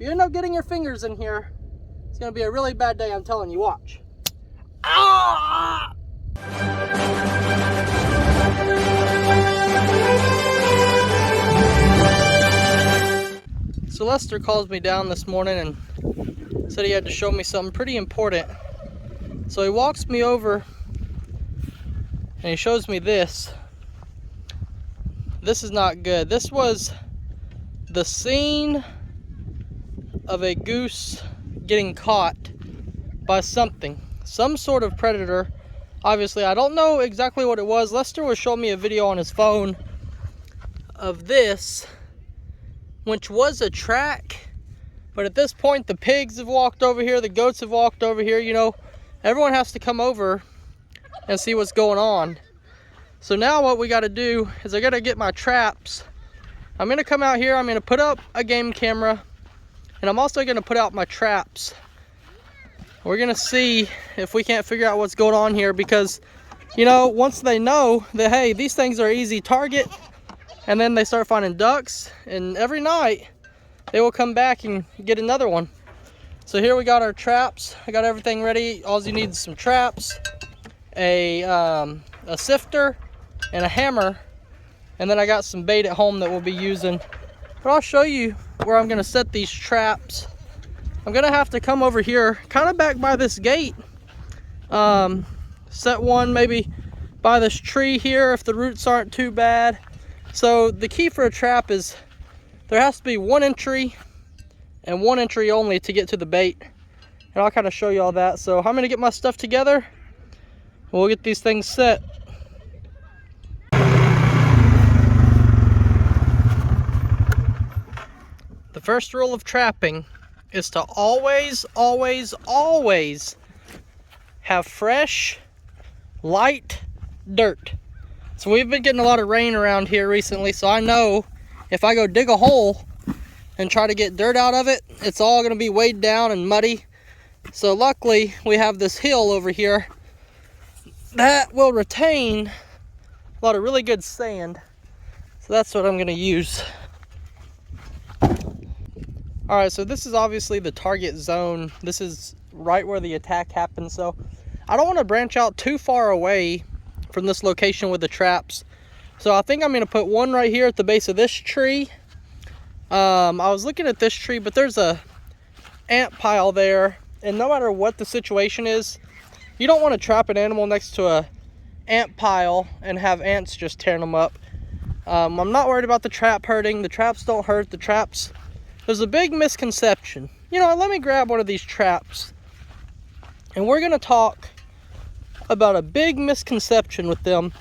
you end up getting your fingers in here, it's gonna be a really bad day, I'm telling you, watch. Ah! So Lester calls me down this morning and said he had to show me something pretty important. So he walks me over and he shows me this. This is not good. This was the scene of a goose getting caught by something, some sort of predator. Obviously, I don't know exactly what it was. Lester was showing me a video on his phone of this, which was a track, but at this point the pigs have walked over here, the goats have walked over here, you know, everyone has to come over and see what's going on. So now what we got to do is I got to get my traps. I'm going to come out here, I'm going to put up a game camera, and I'm also going to put out my traps. We're going to see if we can't figure out what's going on here, because, you know, once they know that, hey, these things are easy target, and then they start finding ducks, and every night they will come back and get another one. So here we got our traps. I got everything ready. All you need is some traps, a sifter, and a hammer, and then I got some bait at home that we'll be using. But I'll show you where I'm gonna set these traps. I'm gonna have to come over here, kind of back by this gate. Set one maybe by this tree here if the roots aren't too bad. So the key for a trap is there has to be one entry and one entry only to get to the bait. And I'll kind of show you all that. So I'm gonna get my stuff together and we'll get these things set. The first rule of trapping is to always, always, always have fresh, light dirt. So we've been getting a lot of rain around here recently, so I know if I go dig a hole and try to get dirt out of it, it's all gonna be weighed down and muddy. So luckily we have this hill over here that will retain a lot of really good sand. So that's what I'm gonna use. All right, so this is obviously the target zone. This is right where the attack happened. So I don't want to branch out too far away from this location with the traps. So I think I'm going to put one right here at the base of this tree. I was looking at this tree, but there's a ant pile there. And no matter what the situation is, you don't want to trap an animal next to a ant pile and have ants just tearing them up. I'm not worried about the trap hurting. The traps don't hurt. The traps... There's a big misconception. You know, let me grab one of these traps and we're going to talk about a big misconception with them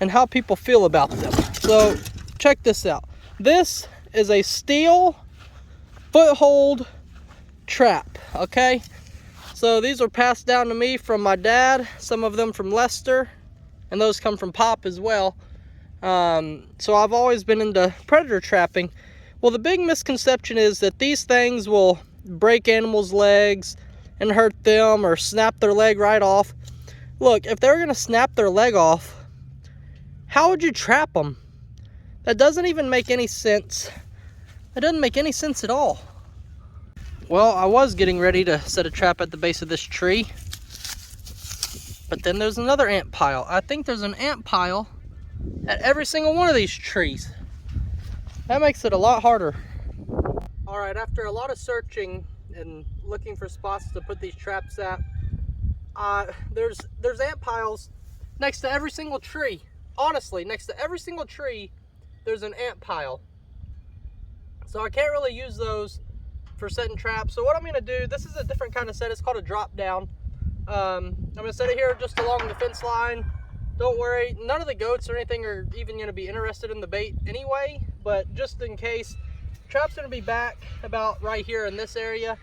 and how people feel about them. So check this out. This is a steel foothold trap, okay? So these were passed down to me from my dad, some of them from Lester, and those come from Pop as well. So I've always been into predator trapping. Well, the big misconception is that these things will break animals' legs and hurt them or snap their leg right off. Look, if they're going to snap their leg off, how would you trap them? That doesn't even make any sense. That doesn't make any sense at all. Well, I was getting ready to set a trap at the base of this tree, but then there's another ant pile. I think there's an ant pile at every single one of these trees. That makes it a lot harder. All right, after a lot of searching and looking for spots to put these traps at, there's ant piles next to every single tree. Honestly, next to every single tree, there's an ant pile. So I can't really use those for setting traps. So what I'm gonna do, this is a different kind of set. It's called a drop down. I'm gonna set it here just along the fence line. Don't worry, none of the goats or anything are even gonna be interested in the bait anyway, but just in case, trap's gonna be back about right here in this area,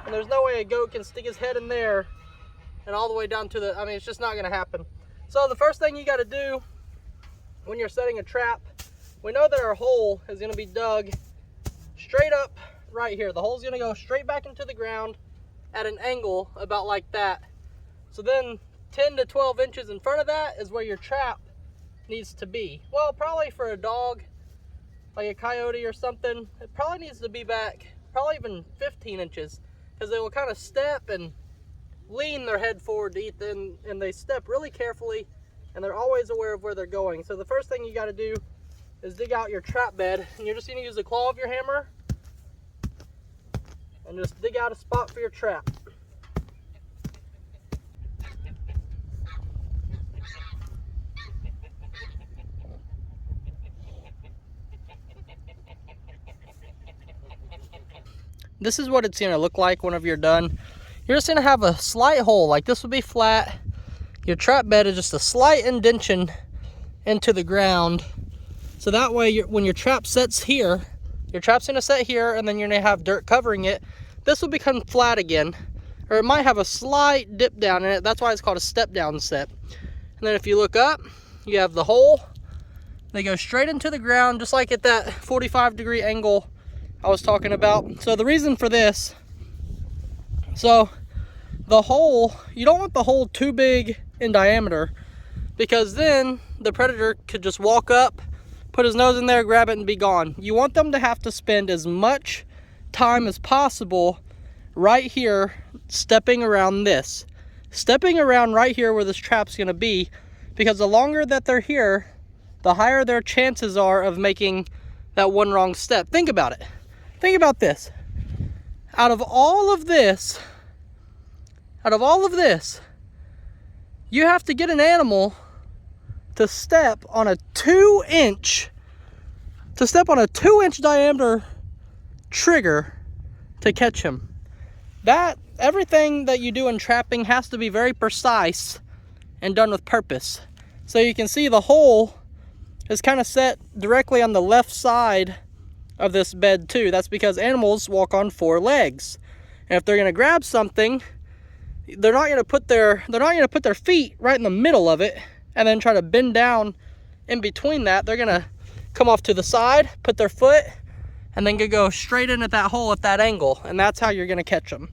and there's no way a goat can stick his head in there and all the way down to the, I mean, it's just not gonna happen. So the first thing you gotta do when you're setting a trap, we know that our hole is gonna be dug straight up right here. The hole's gonna go straight back into the ground at an angle about like that. So then 10 to 12 inches in front of that is where your trap needs to be. Well, probably for a dog, like a coyote or something, it probably needs to be back probably even 15 inches, because they will kind of step and lean their head forward to eat them, and they step really carefully, and they're always aware of where they're going. So the first thing you got to do is dig out your trap bed, and you're just going to use the claw of your hammer and just dig out a spot for your trap. This is what it's going to look like whenever you're done. You're just going to have a slight hole, like this would be flat. Your trap bed is just a slight indentation into the ground. So that way, when your trap sets here, your trap's going to set here, and then you're going to have dirt covering it. This will become flat again, or it might have a slight dip down in it. That's why it's called a step down set. And then if you look up, you have the hole. They go straight into the ground, just like at that 45-degree angle I was talking about. So the reason for this, so the hole, you don't want the hole too big in diameter, because then the predator could just walk up, put his nose in there, grab it, and be gone. You want them to have to spend as much time as possible right here stepping around this. Stepping around right here where this trap's gonna be, because the longer that they're here, the higher their chances are of making that one wrong step. Think about it. Think about this. Out of all of this, you have to get an animal to step on a 2-inch diameter trigger to catch him. Everything that you do in trapping has to be very precise and done with purpose. So you can see the hole is kind of set directly on the left side of this bed too. That's because animals walk on 4 legs. And if they're going to grab something, they're not going to put their feet right in the middle of it and then try to bend down in between that. They're going to come off to the side, put their foot, and then go straight in at that hole at that angle, and that's how you're going to catch them.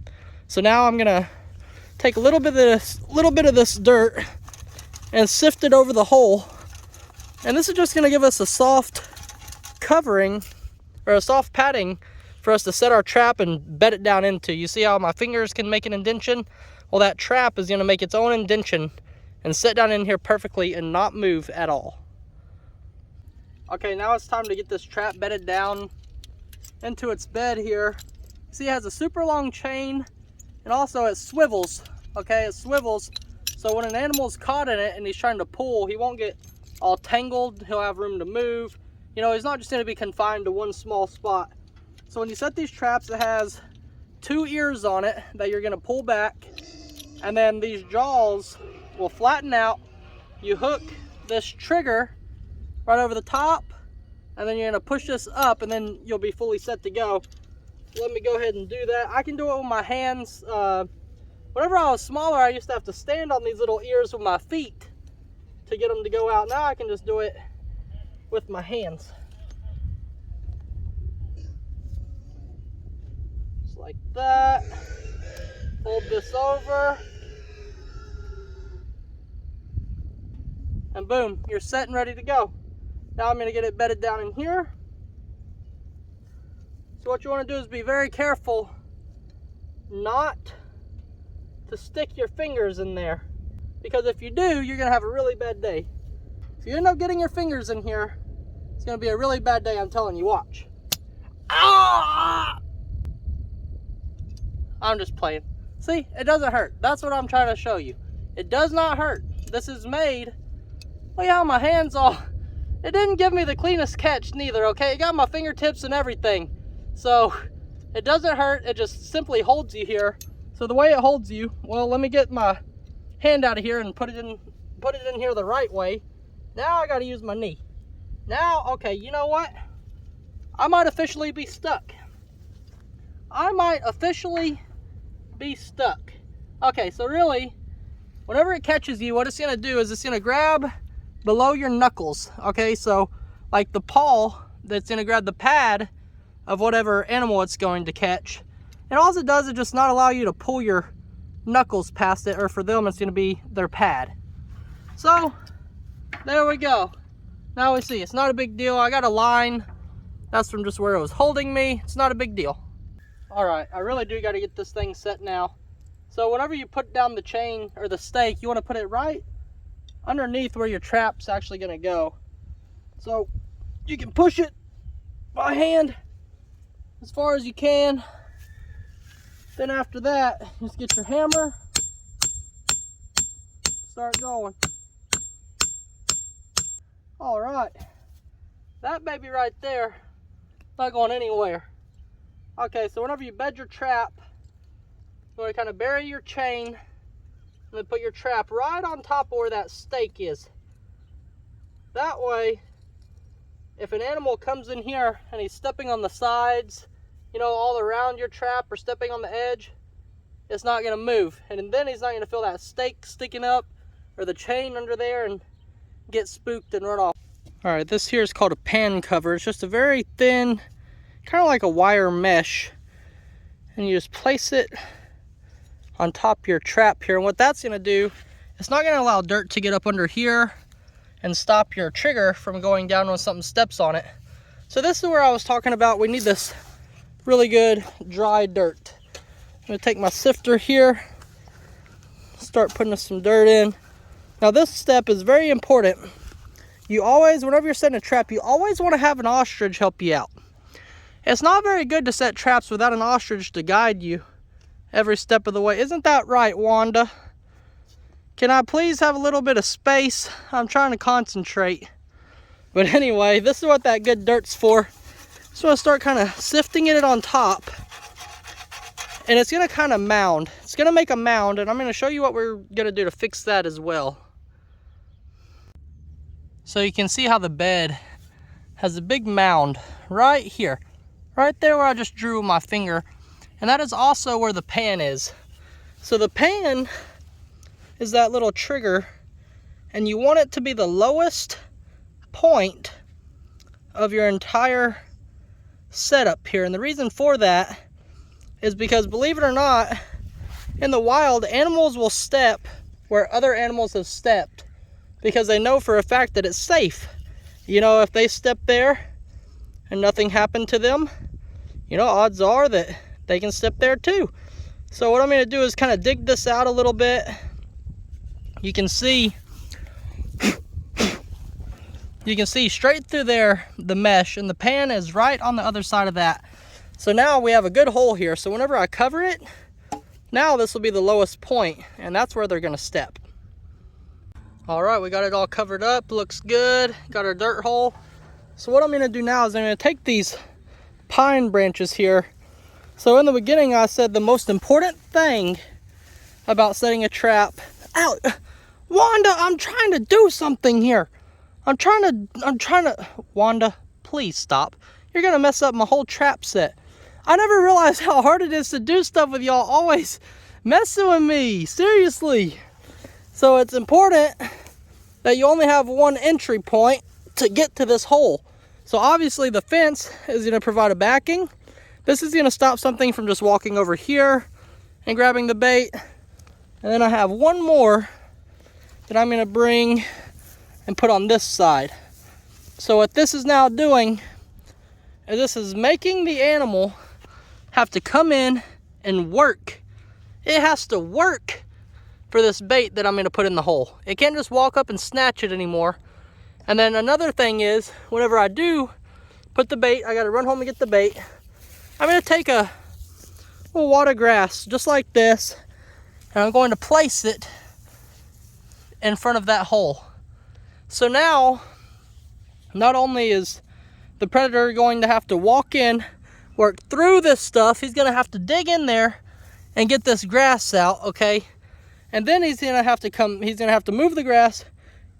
So now I'm going to take a little bit of this dirt and sift it over the hole, and this is just going to give us a soft covering, or a soft padding, for us to set our trap and bed it down into. You see how my fingers can make an indentation? Well, that trap is going to make its own indentation and sit down in here perfectly and not move at all. Okay, now it's time to get this trap bedded down into its bed here. See, it has a super long chain, and also it swivels. Okay, it swivels, so when an animal's caught in it and he's trying to pull, he won't get all tangled. He'll have room to move. You know, he's not just going to be confined to one small spot. So when you set these traps, it has 2 ears on it that you're going to pull back, and then these jaws will flatten out. You hook this trigger right over the top, and then you're going to push this up, and then you'll be fully set to go. Let me go ahead and do that. I can do it with my hands. Whenever I was smaller, I used to have to stand on these little ears with my feet to get them to go out. Now I can just do it with my hands. Just like that. Fold this over. And boom, you're set and ready to go. Now I'm going to get it bedded down in here. So what you want to do is be very careful not to stick your fingers in there, because if you do, you're going to have a really bad day. If you end up getting your fingers in here, it's going to be a really bad day, I'm telling you. Watch. Ah! I'm just playing. See, it doesn't hurt. That's what I'm trying to show you. It does not hurt. This is made. Look how my hands all... It didn't give me the cleanest catch neither, okay? It got my fingertips and everything. So, it doesn't hurt. It just simply holds you here. So the way it holds you, well, let me get my hand out of here and put it in here the right way. Now I got to use my knee. Now, okay, you know what? I might officially be stuck. Okay, so really, whenever it catches you, what it's going to do is it's going to grab below your knuckles. Okay, so like the paw, that's going to grab the pad of whatever animal it's going to catch. And all it does is just not allow you to pull your knuckles past it, or for them it's going to be their pad. So there we go. Now we see it's not a big deal. I got a line. That's from just where it was holding me. It's not a big deal. All right, I really do got to get this thing set now. So whenever you put down the chain or the stake, you want to put it right underneath where your trap's actually going to go. So you can push it by hand as far as you can. Then after that, just get your hammer, start going. All right, that baby right there, not going anywhere. Okay, so whenever you bed your trap, you want to kind of bury your chain and then put your trap right on top of where that stake is. That way, if an animal comes in here and he's stepping on the sides, you know, all around your trap or stepping on the edge, it's not going to move. And then he's not going to feel that stake sticking up or the chain under there and get spooked and run off. All right, this here is called a pan cover. It's just a very thin, kind of like a wire mesh, and you just place it on top of your trap here. And what that's going to do, it's not going to allow dirt to get up under here and stop your trigger from going down when something steps on it. So this is where I was talking about. We need this really good dry dirt. I'm going to take my sifter here, start putting some dirt in. Now this step is very important. You always, whenever you're setting a trap, you always want to have an ostrich help you out. It's not very good to set traps without an ostrich to guide you every step of the way. Isn't that right, Wanda? Can I please have a little bit of space? I'm trying to concentrate. But anyway, this is what that good dirt's for. So I'll start kind of sifting it on top. And it's going to kind of mound. It's going to make a mound, and I'm going to show you what we're going to do to fix that as well. So you can see how the bed has a big mound right here. Right there where I just drew with my finger. And that is also where the pan is. So the pan is that little trigger, and you want it to be the lowest point of your entire setup here. And the reason for that is because, believe it or not, in the wild, animals will step where other animals have stepped because they know for a fact that it's safe. You know, if they step there and nothing happened to them, you know, odds are that they can step there too. So what I'm going to do is kind of dig this out a little bit. You can see straight through there the mesh, and the pan is right on the other side of that. So now we have a good hole here. So whenever I cover it, now this will be the lowest point, and that's where they're going to step. All right, we got it all covered up. Looks good. Got our dirt hole. So what I'm going to do now is I'm going to take these pine branches here. So in the beginning, I said the most important thing about setting a trap. Ow, Wanda, I'm trying to do something here. I'm trying to, Wanda, please stop. You're going to mess up my whole trap set. I never realized how hard it is to do stuff with y'all always messing with me. Seriously. So it's important that you only have one entry point to get to this hole. So obviously the fence is going to provide a backing. This is going to stop something from just walking over here and grabbing the bait. And then I have one more that I'm going to bring and put on this side. So what this is now doing is this is making the animal have to come in and work. It has to work for this bait that I'm going to put in the hole. It can't just walk up and snatch it anymore. And then another thing is, whenever I do put the bait, I got to run home and get the bait. I'm going to take a little wad of grass just like this, and I'm going to place it in front of that hole. So now, not only is the predator going to have to walk in, work through this stuff, he's going to have to dig in there and get this grass out, okay? And then he's going to have to move the grass,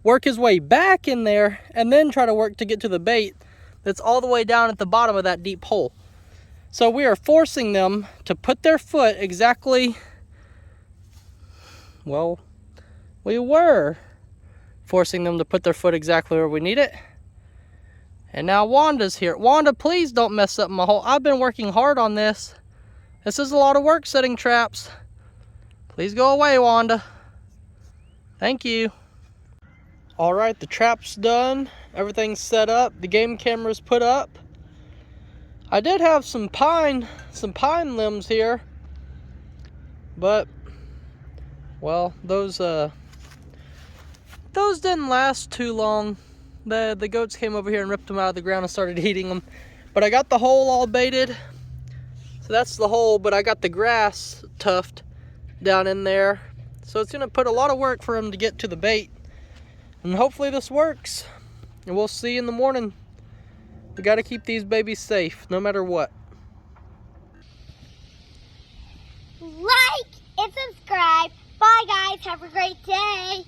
work his way back in there, and then try to work to get to the bait that's all the way down at the bottom of that deep hole. So we are forcing them to put their foot exactly, well, we were forcing them to put their foot exactly where we need it. And now Wanda's here. Wanda, please don't mess up my hole. I've been working hard on this. This is a lot of work setting traps. Please go away, Wanda. Thank you. All right, the trap's done. Everything's set up. The game camera's put up. I did have some pine limbs here, but well, those didn't last too long. The goats came over here and ripped them out of the ground and started eating them. But I got the hole all baited, so that's the hole. But I got the grass tuft down in there, so it's gonna put a lot of work for them to get to the bait. And hopefully this works, and we'll see in the morning. We got to keep these babies safe, no matter what. Like and subscribe. Bye, guys. Have a great day.